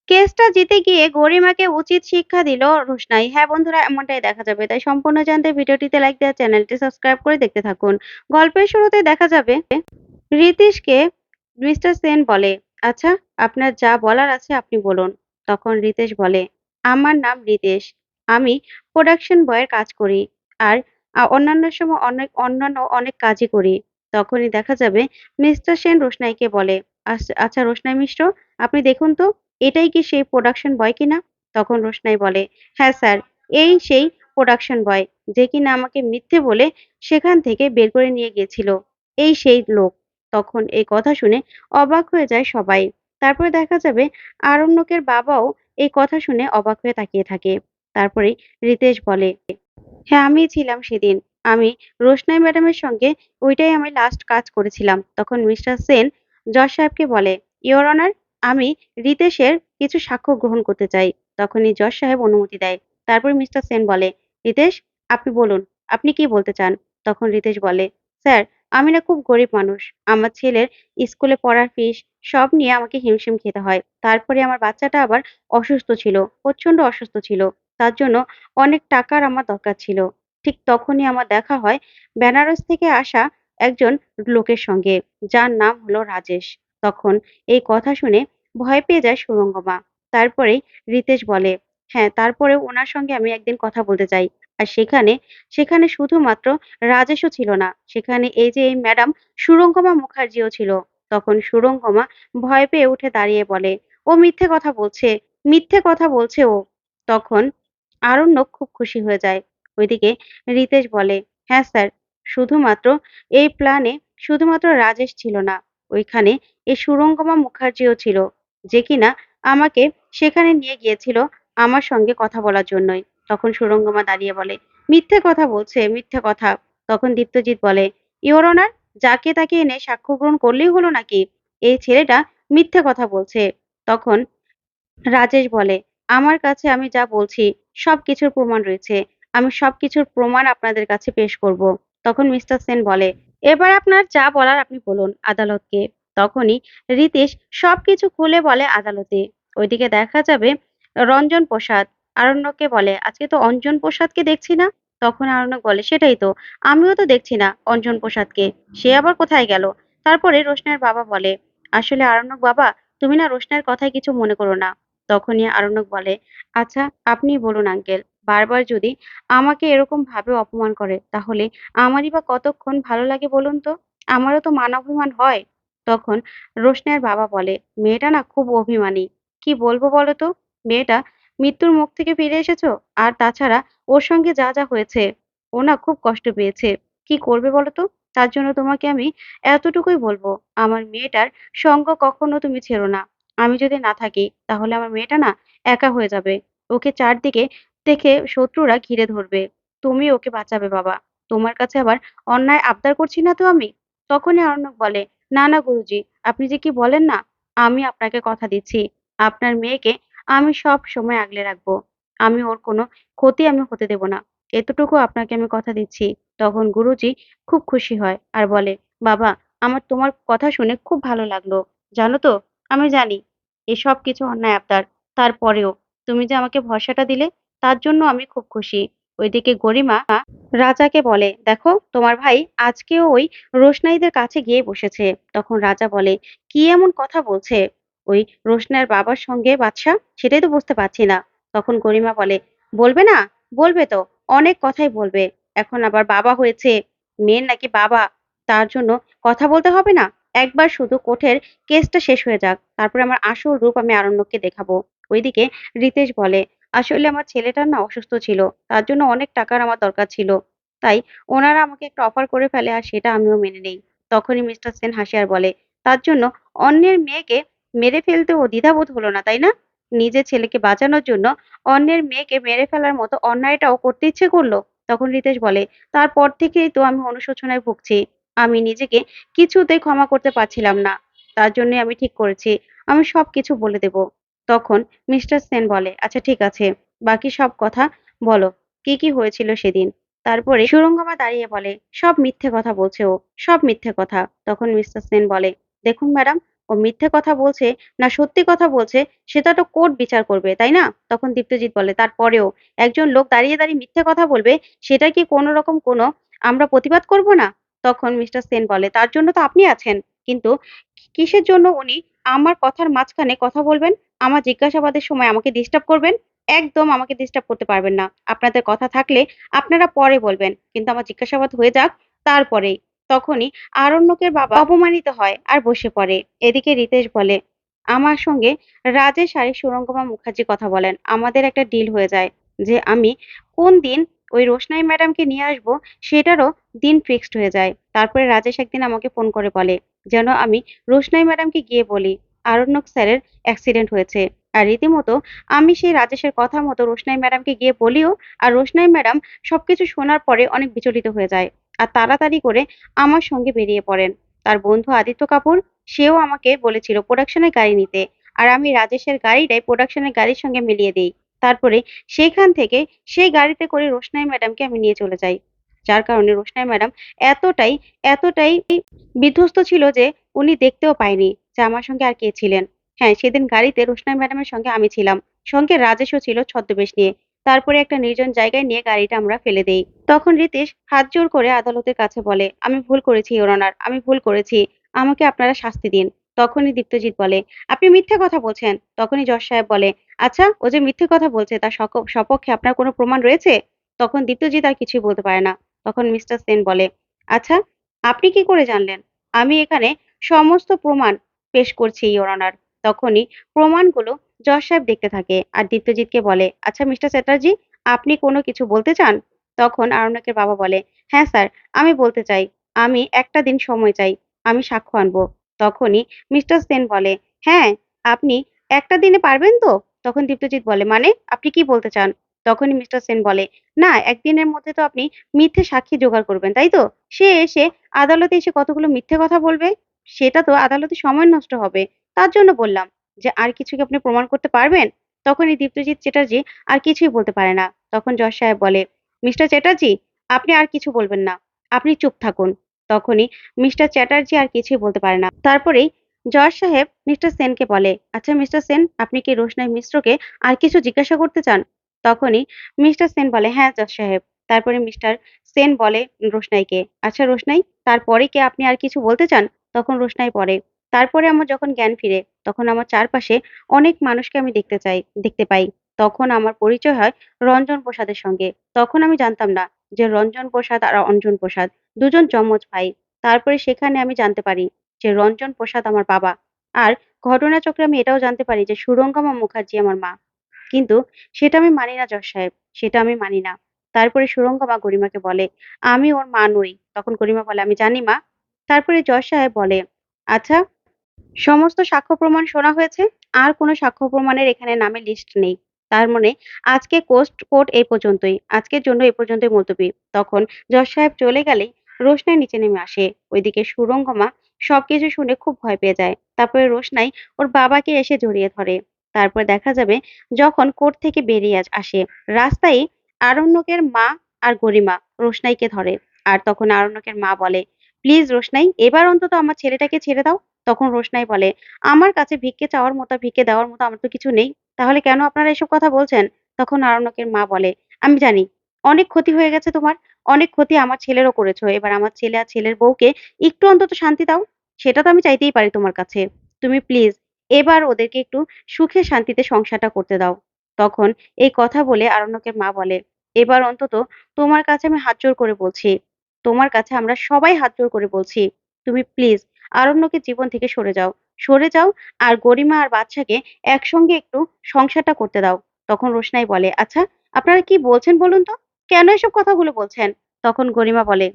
কেসটা জিতে গিয়ে গরিমাকে উচিত শিক্ষা দিল রোশনাই। হ্যাঁ বন্ধুরা, এমনটাই দেখা যাবে। তাই সম্পূর্ণ জানতে ভিডিওটিতে লাইক দেওয়া, চ্যানেলটি সাবস্ক্রাইব করে দেখতে থাকুন। গল্পের শুরুতে দেখা যাবে রিতেশকে মিস্টার সেন বলে, আচ্ছা আপনার যা বলার আছে আপনি বলুন। তখন রিতেশ বলে, আমার নাম রিতেশ, আমি প্রোডাকশন বয়ের কাজ করি, আর অন্যান্য সময় অন্যান্য অনেক কাজই করি। তখনই দেখা যাবে মিস্টার সেন রোশনাইকে বলে, আচ্ছা রোশনাই মিশ্র, আপনি দেখুন তো এটাই কি সেই প্রোডাকশন বয় কিনা। তখন রোশনাই বলে, হ্যাঁ স্যার, এই সেই প্রোডাকশন বয় যে কিনা আমাকে মিথ্যে বলে সেখান থেকে বের করে নিয়ে গিয়েছিল, এই সেই লোক। তখন এই কথা শুনে অবাক হয়ে যায় সবাই। তারপরে দেখা যাবে আরণ্যকের বাবাও এই কথা শুনে অবাক হয়ে তাকিয়ে থাকে। তারপরে রিতেশ বলে, হ্যাঁ আমিই ছিলাম সেদিন। আমি রোশনাই ম্যাডামের সঙ্গে ওইটাই আমি লাস্ট কাজ করেছিলাম। তখন মিস্টার সেন জজ সাহেবকে বলে, ইওর অনার, আমি রিতেশের কিছু সাক্ষ্য গ্রহণ করতে চাই। তখনই জজ সাহেব অনুমতি দেয়। তারপর মিস্টার সেন বলে, রিতেশ আপনি বলুন, আপনি কি বলতে চান। তখন রিতেশ বলে, স্যার আমি না খুব গরিব মানুষ। আমার ছেলের স্কুলে পড়ার ফিস সব নিয়ে আমাকে হিমশিম খেতে হয়। তারপরে আমার বাচ্চাটা আবার অসুস্থ ছিল, প্রচন্ড অসুস্থ ছিল। তার জন্য অনেক টাকার আমার দরকার ছিল। ঠিক তখনই আমার দেখা হয় বেনারস থেকে আসা একজন লোকের সঙ্গে, যার নাম হলো রাজেশ। তখন এই কথা শুনে ভয় পেয়ে যায় সুরঙ্গমা। তারপরেই রিতেশ বলে, হ্যাঁ তারপরেও ওনার সঙ্গে আমি একদিন কথা বলতে চাই। আর সেখানে সেখানে শুধুমাত্র রাজেশও ছিল না, সেখানে এই যে এই ম্যাডাম সুরঙ্গমা মুখার্জিও ছিল। তখন সুরঙ্গমা ভয় পেয়ে উঠে দাঁড়িয়ে বলে, ও মিথ্যে কথা বলছে, মিথ্যে কথা বলছে ও। তখন আরণ্যক খুব খুশি হয়ে যায়। ওইদিকে রিতেশ বলে, হ্যাঁ স্যার, শুধুমাত্র এই প্ল্যানে শুধুমাত্র রাজেশ ছিল না, ওইখানে এই সুরঙ্গমা মুখার্জিও ছিল, যে কিনা আমাকে সেখানে নিয়ে গিয়েছিল আমার সঙ্গে কথা বলার জন্যই। তখন সুরঙ্গমা দাঁড়িয়ে বলে, মিথ্যে কথা বলছে, মিথ্যে কথা। তখন দীপ্তজিৎ বলে, ইওর অনার, যাকে তাকে এনে সাক্ষ্য গ্রহণ করলেই হলো নাকি, এই ছেলেটা মিথ্যে কথা বলছে। তখন রাজেশ বলে, আমার কাছে আমি যা বলছি সবকিছুর প্রমাণ রয়েছে। আমি সবকিছুর প্রমাণ আপনাদের কাছে পেশ করব। তখন মিস্টার সেন বলে, এবার আপনার যা বলার আপনি বলুন আদালতকে। তখনই রিতেশ সবকিছু খুলে বলে আদালতে। ওইদিকে দেখা যাবে রঞ্জন প্রসাদ আরণ্যককে বলে, আজকে তো অঞ্জন প্রসাদকে দেখছি না। তখন আরণ্যক বলে, সেটাই তো, আমিও তো দেখছি না অঞ্জন প্রসাদকে, সে আবার কোথায় গেল। তারপরে রোশনের বাবা বলে, আসলে আরণ্যক বাবা, তুমি না রোশনের কথায় কিছু মনে করো না। তখনই আরণ্যক বলে, আচ্ছা আপনিই বলুন আঙ্কেল, বারবার যদি আমাকে এরকম ভাবে অপমান করে তাহলে আমারই বা কতক্ষণ ভালো লাগে বলুন তো, আমারও তো মান অভিমান হয়। তখন রোশনের বাবা বলে, মেয়েটা না খুব অভিমানী, কি বলবো বলো তো, মেয়েটা মৃত্যুর মুখ থেকে ফিরে এসেছো, আর তাছাড়া ওর সঙ্গে যা যা হয়েছে, ও না খুব কষ্ট পেয়েছে, কি করবে বলো তো। তার জন্য তোমাকে আমি এতটুকুই বলবো, আমার মেয়েটার সঙ্গ কখনো তুমি ছেড়ো না। আমি যদি না থাকি তাহলে আমার মেয়েটা না একা হয়ে যাবে। ওকে চারদিকে থেকে শত্রুরা ঘিরে ধরবে। তুমি ওকে বাঁচাবে বাবা। তোমার কাছে আবার অন্যায় আবদার করছি না তো আমি। তখনই আরণ্যক বলে, না না গুরুজি, আপনি যে কি বলেন না, আমি আপনাকে কথা দিচ্ছি, আপনার মেয়েকে আমি সব সময় আগলে রাখবো। আমি ওর কোনো ক্ষতি আমি হতে দেব না। এতটুকু আপনাকে আমি কথা দিচ্ছি। তখন গুরুজি খুব খুশি হয় আর বলে, বাবা, আমার তোমার কথা শুনে খুব ভালো লাগলো। জানো তো, আমি জানি এসব কিছু অন্যায় আবদার, তারপরেও তুমি যে আমাকে ভরসাটা দিলে তার জন্য আমি খুব খুশি। ওইদিকে গরিমা রাজাকে বলে, দেখো তোমার ভাই আজকেও ওই রোশনাইদের কাছে গিয়ে বসেছে। তখন রাজা বলে, কি এমন কথা বলছে ওই রোশনার বাবার সঙ্গে বাদশা, সেটাই তো বুঝতে পারছি না। তখন গরিমা বলে, বলবে না, বলবে তো, অনেক কথাই বলবে। এখন আবার বাবা হয়েছে, মেয়ের নাকি বাবা, তার জন্য কথা বলতে হবে না। একবার শুধু কোর্টের কেসটা শেষ হয়ে যাক, তারপরে আমার আসল রূপ আমি আরণ্যককে দেখাবো। ওইদিকে রিতেশ বলে, আসলে আমার ছেলেটার না অসুস্থ ছিল, তার জন্য অনেক টাকার আমার দরকার ছিল। তাই ওনারা আমাকে একটা অফার করে ফেলে, আর সেটা আমিও মেনে নেই। তখনই মিস্টার সেন হাসি আর বলে, তার জন্য অন্যের মেয়েকে মেরে ফেলতে ও দ্বিধাবোধ হলো না, তাই না? নিজের ছেলেকে বাঁচানোর জন্য অন্যের মেয়েকে মেরে ফেলার মতো অন্যায়টাও করতে ইচ্ছে করলো। তখন রিতেশ বলে, তারপর থেকেই তো আমি অনুশোচনায় ভুগছি। আমি নিজেকে কিছুতেই ক্ষমা করতে পারছিলাম না। তার জন্য আমি ঠিক করেছি আমি সবকিছু বলে দেব। তখন মিস্টার সেন বলে, আচ্ছা ঠিক আছে, বাকি সব কথা বলো, কি কি হয়েছিল সেদিন। তারপরে সুরঙ্গমা দাঁড়িয়ে বলে, সব মিথ্যে কথা বলছে ও, সব মিথ্যে কথা। তখন মিস্টার সেন বলে, দেখুন ম্যাডাম, ও মিথ্যে কথা বলছে না সত্যি কথা বলছে সেটা তো কোর্ট বিচার করবে, তাই না? তখন দীপ্তজিৎ বলে, তারপরেও একজন লোক দাঁড়িয়ে দাঁড়িয়ে মিথ্যে কথা বলবে, সেটা কি কোনো রকম কোনো আমরা প্রতিবাদ করব না? তখন মিস্টার সেন বলে, তার জন্য তো আপনি আছেন। কিন্তু কিসের জন্য উনি আমার কথার মাঝখানে কথা বলবেন? আমার জিজ্ঞাসাবাদের সময় আমাকে ডিস্টার্ব করবেন? একদম আমাকে ডিস্টার্ব করতে পারবেন না। আপনাদের কথা থাকলে আপনারা পরে বলবেন। কিন্তু আমার জিজ্ঞাসাবাদ হয়ে যাক তারপরেই। তখনই আরণ্যকের বাবা অপমানিত হয় আর বসে পড়ে। এদিকে রিতেশ বলে, আমার সঙ্গে রাজেশ আর এই সুরঙ্গমা মুখার্জি কথা বলেন। আমাদের একটা ডিল হয়ে যায় যে আমি কোন দিন ওই রোশনাই ম্যাডামকে নিয়ে আসবো সেটারও দিন ফিক্সড হয়ে যায়। তারপরে রাজেশ একদিন আমাকে ফোন করে বলে যেন আমি রোশনাই ম্যাডামকে গিয়ে বলি আরণ্যক স্যারের অ্যাক্সিডেন্ট হয়েছে। আর রীতিমতো আমি সেই রাজেশের কথা মতো রোশনাই ম্যাডামকে গিয়ে বলিও। আর রোশনাই ম্যাডাম সবকিছু শোনার পরে অনেক বিচলিত হয়ে যায় আর তাড়াতাড়ি করে আমার সঙ্গে বেরিয়ে পড়েন। তার বন্ধু আদিত্য কাপুর সেও আমাকে বলেছিল প্রোডাকশনের গাড়ি নিতে। আর আমি রাজেশের গাড়িটাই প্রোডাকশনের গাড়ির সঙ্গে মিলিয়ে দিই। তারপরে সেখান থেকে সেই গাড়িতে করে রোশনাই ম্যাডামকে আমি নিয়ে চলে যাই। যার কারণে রোশনাই ম্যাডাম এতটাই এতটাই বিধ্বস্ত ছিল যে উনি দেখতেও পায়নি যে আমার সঙ্গে আর কে ছিলেন। হ্যাঁ, সেদিন গাড়িতে রোশনাই ম্যাডামের সঙ্গে আমি ছিলাম। সঙ্গে রাজেশও ছিল ছদ্মবেশ নিয়ে। তারপরে একটা নির্জন জায়গায় নিয়ে গাড়িটা আমরা ফেলে দেই। তখন রিতেশ হাত জোড় করে আদালতের কাছে বলে, আমি ভুল করেছি ইওর অনার, আমি ভুল করেছি। আমাকে আপনারা শাস্তি দিন। তখনই দীপ্তজিৎ বলে, আপনি মিথ্যে কথা বলছেন। তখনই জজ সাহেব বলে, আচ্ছা ও যে মিথ্যে কথা বলছে তার সপক্ষে আপনার কোনো প্রমাণ রয়েছে? তখন দীপ্তজিৎ আর কিছুই বলতে পারে না। তখন মিস্টার সেন বলে, আচ্ছা আপনি কি করে জানলেন? আমি এখানে সমস্ত প্রমাণ পেশ করছি ইওর অনার। তখনই প্রমাণগুলো জজ সাহেব দেখতে থাকে আর দীপ্তজিৎকে বলে, আচ্ছা মিস্টার চ্যাটার্জি, আপনি কোনো কিছু বলতে চান? তখন আরণ্যকের বাবা বলে, হ্যাঁ স্যার, আমি বলতে চাই। আমি একটা দিন সময় চাই। আমি সাক্ষ্য আনবো। তখনই মিস্টার সেন বলে, হ্যাঁ, আপনি একটা দিনে পারবেন তো? তখন দীপ্তজিৎ বলে, মানে আপনি কি বলতে চান? তখনই মিস্টার সেন বলে, না একদিনের মধ্যে তো আপনি মিথ্যে সাক্ষী জোগাড় করবেন, তাই তো? সে এসে আদালতে এসে কতগুলো মিথ্যে কথা বলবে, সেটা তো আদালতে সময় নষ্ট হবে। তার জন্য বললাম যে আর কিছু কি আপনি প্রমাণ করতে পারবেন? তখনই দীপ্তজিৎ চ্যাটার্জি আর কিছুই বলতে পারে না। তখন জজ সাহেব বলে, মিস্টার চ্যাটার্জি, আপনি আর কিছু বলবেন না। আপনি চুপ থাকুন। তখনই মিস্টার চ্যাটার্জি আর কিছুই বলতে পারে না। তারপরেই জজ সাহেব মিস্টার সেনকে বলে, আচ্ছা মিস্টার সেন, আপনি কি রোশনাই মিশ্রকে আর কিছু জিজ্ঞাসা করতে চান? তখনই মিস্টার সেন বলে, হ্যাঁ জজ সাহেব। তারপরে মিস্টার সেন বলে রোশনাইকে, আচ্ছা রোশনাই, তারপরে কি আপনি আর কিছু বলতে চান? তখন রোশনাই পড়ে, তারপরে আমার যখন জ্ঞান ফিরে তখন আমার চারপাশে অনেক মানুষকে আমি দেখতে পাই। তখন আমার পরিচয় হয় রঞ্জন প্রসাদের সঙ্গে। তখন আমি জানতাম না যে রঞ্জন প্রসাদ আর অঞ্জন প্রসাদ দুজন যমজ ভাই। তারপরে সেখানে আমি জানতে পারি যে রঞ্জন প্রসাদ আমার বাবা। আর ঘটনাচক্রে আমি এটাও জানতে পারি যে সুরঙ্গমা মুখার্জি আমার মা। কিন্তু সেটা আমি মানি না জজ সাহেব, সেটা আমি মানি না। তারপরে সুরঙ্গমা গরিমাকে বলে, আমি ওর মা নই। তখন গরিমা বলে, আমি জানি মা। তারপরে জজ সাহেব বলে, আচ্ছা সমস্ত সাক্ষ্য প্রমাণ শোনা হয়েছে। আর কোনো সাক্ষ্য প্রমাণের এখানে নামের লিস্ট নেই। তার মানে আজকে কোর্ট এই পর্যন্তই। আজকের জন্য এই পর্যন্তই মুলতবি। তখন জজ সাহেব চলে গেলেই রোশনাই নিচে নেমে আসে। ওইদিকে সুরঙ্গমা সবকিছু শুনে খুব ভয় পেয়ে যায়। তারপরে রোশনাই ওর বাবাকে এসে জড়িয়ে ধরে। তারপর দেখা যাবে যখন কোর্ট থেকে বেরিয়ে আসে রাস্তায় আরণ্যকের মা আর গরিমা রোশনাইকে ধরে। আর তখন আরণ্যকের মা বলে, প্লিজ রোশনাই, এবার অন্তত আমার ছেলেটাকে ছেড়ে দাও। তখন রোশনাই বলে, আমার কাছে ভিক্ষে চাওয়ার মতো ভিক্ষে দেওয়ার মতো আমার তো কিছু নেই। তাহলে কেন আপনারা এসব কথা বলছেন? তখন আরণ্যকের মা বলে, আমি জানি অনেক ক্ষতি হয়ে গেছে তোমার। অনেক ক্ষতি আমার ছেলেরও করেছো। এবার আমার ছেলে আর ছেলের বউকে একটু অন্তত শান্তি দাও। সেটা তো আমি চাইতেই পারি তোমার কাছে। তুমি প্লিজ এবার ওদেরকে একটু সুখে শান্তিতে সংসারটা করতে দাও। তখন এই কথা বলে আরণ্যকের মা বলে, এবার অন্তত তোমার কাছে আমি হাত জোড় করে বলছি। তোমার কাছে আমরা সবাই হাত জোড় করে বলছি। তুমি প্লিজ আরণ্যকের জীবন থেকে সরে যাও। সরে যাও আর গরিমা আর বাদশাকে একসঙ্গে একটু সংসারটা করতে দাও। তখন রোশনাই বলে, আচ্ছা আপনারা কি বলছেন বলুন তো? কেন এসব কথাগুলো বলছেন? তখন গরিমা বলে,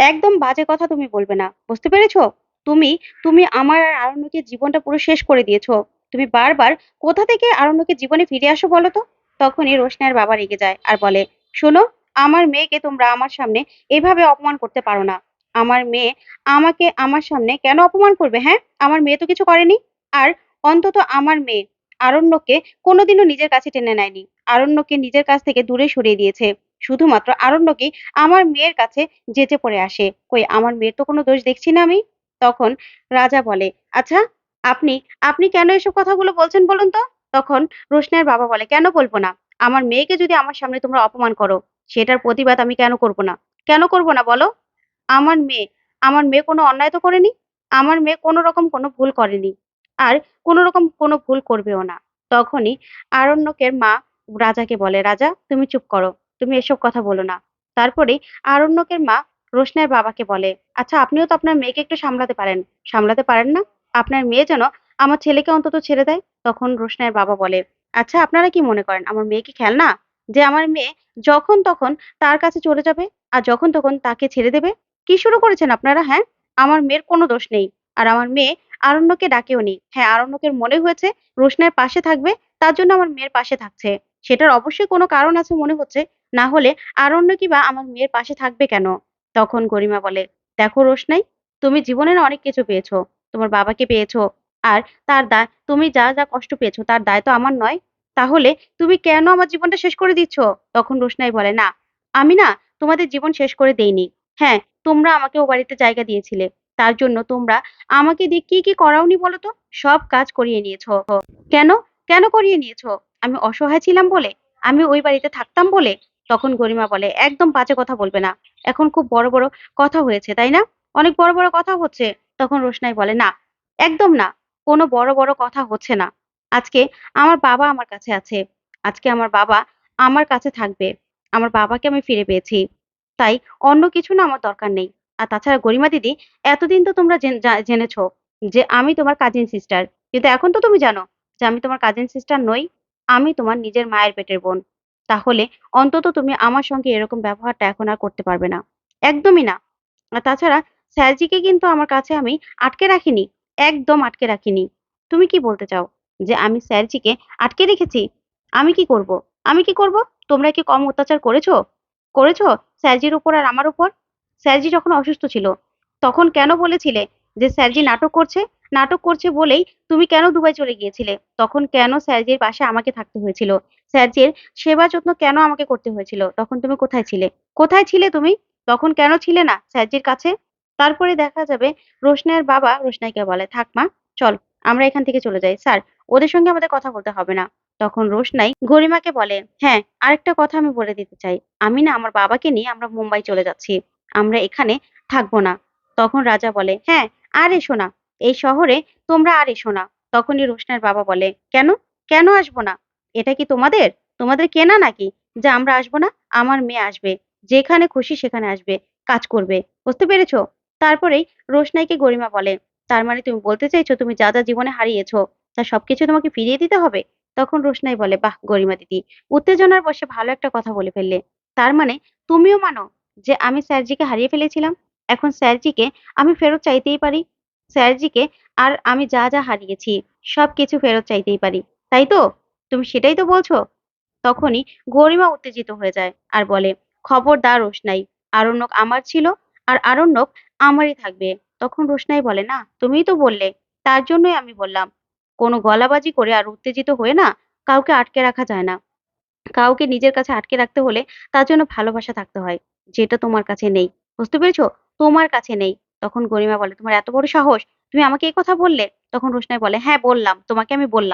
একদম বাজে কথা তুমি বলবে না। বুঝতে পেরেছো? তুমি তুমি আমার আর আরণ্যকের জীবনটা পুরো শেষ করে দিয়েছো। তুমি বারবার কোথা থেকে আরণ্যকের জীবনে ফিরে আসো বলো তো? তখনই রোশনাইয়ের বাবা রেগে যায় আর বলে, শোনো, আমার মেয়েকে তোমরা আমার সামনে এভাবে অপমান করতে পারো না। আমার মেয়ে আমাকে আমার সামনে কেন অপমান করবে? হ্যাঁ, আমার মেয়ে তো কিছু করেনি। আর অন্তত আমার মেয়ে আরণ্যককে কোনোদিনও নিজের কাছে টেনে নেয়নি। আরণ্যককে নিজের কাছ থেকে দূরে সরিয়ে দিয়েছে। শুধুমাত্র আরণ্যকেই আমার মেয়ের কাছে যেচে পড়ে আসে। কই আমার মেয়ের তো কোনো দোষ দেখছি না আমি। তখন রাজা বলে, আচ্ছা আপনি আপনি কেন এসব কথাগুলো বলছেন বলুন তো? তখন রোশনাইয়ের বাবা বলে, "কেন বলব না? আমার মেয়েকে যদি আমার সামনে তোমরা অপমান করো, সেটার প্রতিবাদ আমি কেন করব না? কেন করব না বলো? আমার মেয়ে, আমার মেয়ে কোনো অন্যায় তো করেনি। আমার মেয়ে কোনো রকম কোনো ভুল করেনি। আর কোনো রকম কোনো ভুল করবেও না।" তখনই আরণ্যকের মা রাজাকে বলে, "রাজা তুমি চুপ করো। তুমি এসব কথা বলো না।" তারপরেই আরণ্যকের মা রোশনাইয়ের বাবাকে বলে, "আচ্ছা আপনিও তো আপনার মেয়েকে একটু সামলাতে পারেন। সামলাতে পারেন না? আপনার মেয়ে যেন আমার ছেলেকে অন্তত ছেড়ে দেয়।" তখন রোশনাইয়ের বাবা বলে, "আচ্ছা আপনারা কি মনে করেন আমার মেয়ে কি খেলনা? যে আমার মেয়ে যখন তখন তার কাছে চলে যাবে আর যখন তখন তাকে ছেড়ে দেবে? কি শুরু করেছেন আপনারা, হ্যাঁ? আমার মেয়ের কোনো দোষ নেই। আর আমার মেয়ে আরণ্যকে ডাকেওনি। হ্যাঁ, আরণ্যকের মনে হয়েছে রোশনাইয়ের পাশে থাকবে, তার জন্য আমার মেয়ের পাশে থাকছে। সেটার অবশ্যই কোনো কারণ আছে মনে হচ্ছে। না হলে আরণ্যকই বা আমার মেয়ের পাশে থাকবে কেন?" তখন গরিমা বলে, "দেখো রোশনাই, তুমি জীবনে না অনেক কিছু পেয়েছো। তোমার বাবাকে পেয়েছো। আর তার দায় তুমি যা কষ্ট পেয়েছো তার দায় তো আমার নয়। তাহলে তুমি কেন আমার জীবনটা শেষ করে দিচ্ছ?" তখন রোশনাই বলে, "না, আমি না তোমাদের জীবন শেষ করে দেইনি। হ্যাঁ, তোমরা আমাকে ও বাড়িতে জায়গা দিয়েছিলে। তার জন্য তোমরা আমাকে দিয়ে কি করাওনি বলো তো? সব কাজ করিয়ে নিয়েছো। কেন? কেন করিয়ে নিয়েছো? আমি অসহায় ছিলাম বলে? আমি ওই বাড়িতে থাকতাম বলে?" তখন গরিমা বলে, "একদম বাজে কথা বলবে না। এখন খুব বড় কথা হয়েছে, তাই না? অনেক বড় কথা হচ্ছে।" তখন রোশনাই বলে, "না, একদম না। কোনো বড় কথা হচ্ছে না। আজকে আমার বাবা আমার কাছে আছে। আজকে আমার বাবা আমার কাছে থাকবে। আমার বাবাকে আমি ফিরে পেয়েছি। তাই অন্য কিছু না আমার দরকার নেই। আর তাছাড়া গরিমা দিদি, এতদিন তো তোমরা জেনেছো যে আমি তোমার কাজিন সিস্টার। কিন্তু এখন তো তুমি জানো যে আমি তোমার কাজিন সিস্টার নই। আমি তোমার নিজের মায়ের পেটের বোন। তাহলে অন্তত তুমি আমার সঙ্গে এরকম ব্যবহারটা এখন আর করতে পারবে না। একদমই না। আর তাছাড়া স্যারজিকে কিন্তু আমার কাছে আমি আটকে রাখিনি। একদম আটকে রাখিনি। তুমি কি বলতে চাও? যে আমি স্যারজিকে আটকে রেখেছি? আমি কি করব? আমি কি করব? তোমরা কি কম অত্যাচার করেছো? করেছো স্যারজির উপর আর আমার উপর? স্যারজি যখন অসুস্থ ছিল, তখন কেন বলেছিলে যে স্যারজি নাটক করছে? নাটক করছে বলেই তুমি কেন দুবাই চলে গিয়েছিলে? তখন কেন স্যারজির পাশে আমাকে থাকতে হয়েছিল? স্যারজির সেবা যত্ন কেন আমাকে করতে হয়েছিল? তখন তুমি কোথায় ছিলে? কোথায় ছিলে তুমি? তখন কেন ছিলে না স্যারজির কাছে? তারপরে দেখা যাবে রোশনাইয়ের বাবা রোশনাইকে বলে, "থাক মা, চল আমরা এখান থেকে চলে যাই। স্যার, ওদের সঙ্গে আমাদের কথা বলতে হবে না।" তখন রোশনাই গরিমাকে বলে, "হ্যাঁ, আরেকটা কথা আমি বলে দিতে চাই। আমি না আমার বাবাকে নিয়ে আমরা মুম্বাই চলে যাচ্ছি। আমরা এখানে থাকবো না।" তখন রাজা বলে, "হ্যাঁ, আর এসো না। এই শহরে তোমরা আর এসো না।" তখনই রোশনাইয়ের বাবা বলে, "কেন? কেন আসবো না? এটা কি তোমাদের? তোমাদের কেনা নাকি যে আমরা আসবো না? আমার মেয়ে আসবে। যেখানে খুশি সেখানে আসবে। কাজ করবে। বুঝতে পেরেছো?" তারপরেই রোশনাইকে গরিমা বলে, "তার মানে তুমি বলতে চাইছো তুমি যা জীবনে হারিয়েছো তার সবকিছু তোমাকে ফিরিয়ে দিতে হবে?" তখন রোশনাই বলে, "বাহ! গরিমা দিদি, উত্তেজনার বশে ভালো একটা কথা বলে ফেললে। তার মানে তুমিও মানো যে আমি স্যারজিকে হারিয়ে ফেলেছিলাম। এখন স্যারজিকে আমি ফেরত চাইতেই পারি। স্যারজিকে আর আমি যা হারিয়েছি সবকিছু ফেরত চাইতেই পারি। তাই তো? তুমি সেটাই তো বলছো?" তখনই গরিমা উত্তেজিত হয়ে যায় আর বলে, "খবরদার রোশনাই, আরণ্যক আমার ছিল আর আরণ্যক আমারই থাকবে।" তখন রোশনাই বলে, "না, তুমিই তো বললে। তার জন্যই আমি বললাম। কোনো গলাবাজি করে আর উত্তেজিত হয়ে না কাউকে আটকে রাখা যায় না। কাউকে নিজের কাছে আটকে রাখতে হলে তার জন্য ভালোবাসা থাকতে হয়। যেটা তোমার কাছে নেই। বুঝতে পেরেছো? তোমার কাছে নেই।" তখন গরিমা বলে, "তোমার এত বড় সাহস! তুমি আমাকে এই কথা বললে?" তখন রোশনাই বলে, "হ্যাঁ বললাম। তোমাকে আমি বললাম।"